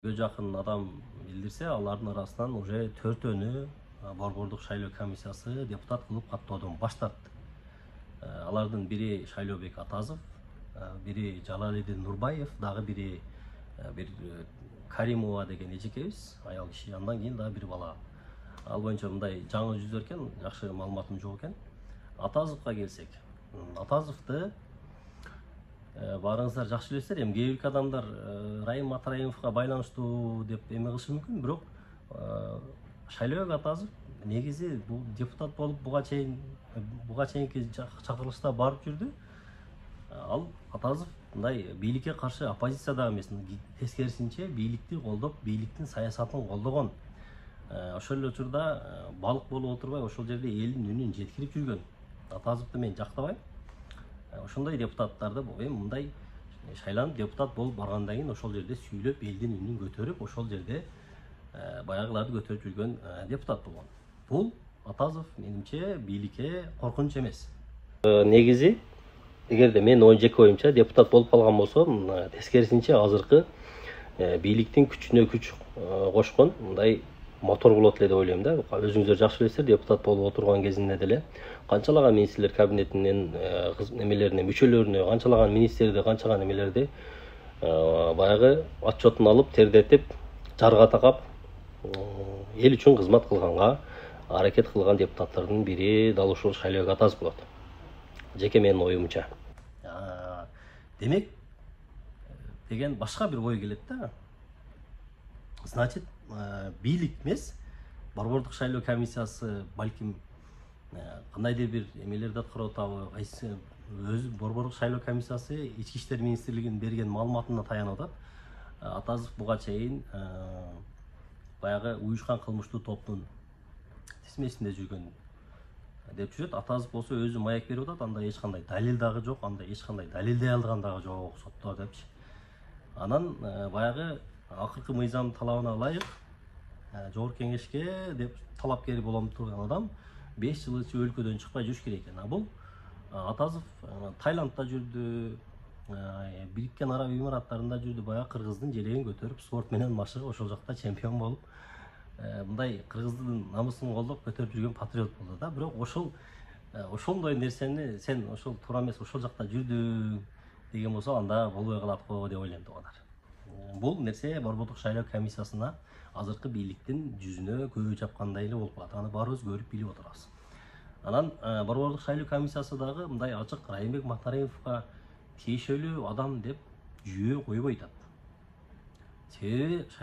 Жақын адам билдирсе, алардын арасынан уже төртөөнү Борбордук шайлоо комиссиясы депутат кылып каттоодон баш тартты. Алардын бири Шайлообек Атазов, бири Жалалидин Нурбаев, дагы бири бир Каримова деген эжекебиз, аял киши, андан кийин дагы бир бала. Ал боюнча мындай жаңы жүздөр экен, жакшы маалыматым жок экен. Атазовго келсек, Атазовду баарыңыздар жакшы билесиздер, эми кээ бир адамдар Райым Матраимовго байланыштуу деп эме кылышы мүмкүн, бирок Шайлообек Атазов негизи бул депутат болуп буга чейинки чакырылышта барып жүрдү. Ал Атазов мындай бийликке каршы оппозицияда эмес, тескерисинче бийликти колдоп, бийликтин саясатын колдогон. Ошол эле учурда балык болуп отурбай, ошол жерде элдин үнүн жеткирип жүргөн. Атазовду мен жактабайм. Ошондой депутаттарды эми мындай шайланып депутат болуп баргандан кийин ошол жерде сүйлөп, элдин үнүн көтөрүп, ошол жерде баягыларды көтөрүп жүргөн депутат болгон. Бул Атазов менимче бийликке коркунуч эмес. Негизи, эгерде мен жеке оюмча депутат болуп калган болсом, тескерисинче азыркы бийликтин күчүнө күч кошкон мындай мотор болот эле деп ойлойм да. Өзүңүздөр жакшы билесиздер, депутат болуп отурган кезинде деле канчалаган министрлер кабинетинин эмелерине, мүчөлөрүнө, канчалаган министрди, канчаган эмелерди баягы отчетун алып, тердетип, жарга такап, эл үчүн кызмат кылганга аракет кылган депутаттардын бири дал ушул Шайлообек Атазов болот. Жеке менин оюмча. Демек, деген башка бир ой келет да. Значит, бийлик эмес, Борбордук шайлоо комиссиясы балким кандайдыр бир эмелерди аткарып атабы, өзү Борбордук шайлоо комиссиясы Ички иштер министрлигинин берген маалыматына таянып атат. Атазов буга чейин баягы уюшкан кылмыштуу топтун тизмесинде жүргөн деп жүрөт. Атазов болсо өзү маек берип атат, анда эч кандай далил дагы жок, анда эч кандай далилдей алган дагы жок сотто депчи. Анан баягы акыркы мыйзам талабына ылайык жогорку кеңешке деп талапкери болом турган адам 5 жыл өлкөдөн чыкпай жүрүш керек экен. Бул Атазов Таиландда жүрдү, Бириккен Араб Эмираттарында жүрдү, баягы кыргыздын желегин көтөрүп, спорт менен машыгып, ошол жакта чемпион болуп, мындай кыргыздын намысын колдоп көтөрүп жүргөн патриот болду да. Бирок ошондой нерсени сен ошол туура эмес, ошол жакта жүрдүң деген болсо, анда болбой калат го деп ойлойм тугандар. Бул нерсе Борбордук шайлоо комиссиясына азыркы бийликтин жүзүнө көбү чапкандай эле болуп калат. Аны баарыбыз көрүп билип отурабыз. Анан Борбордук шайлоо комиссиясы дагы мындай ачык Райымбек Матаримовго тиешелүү адам деп жүйө койбой атат. Себеби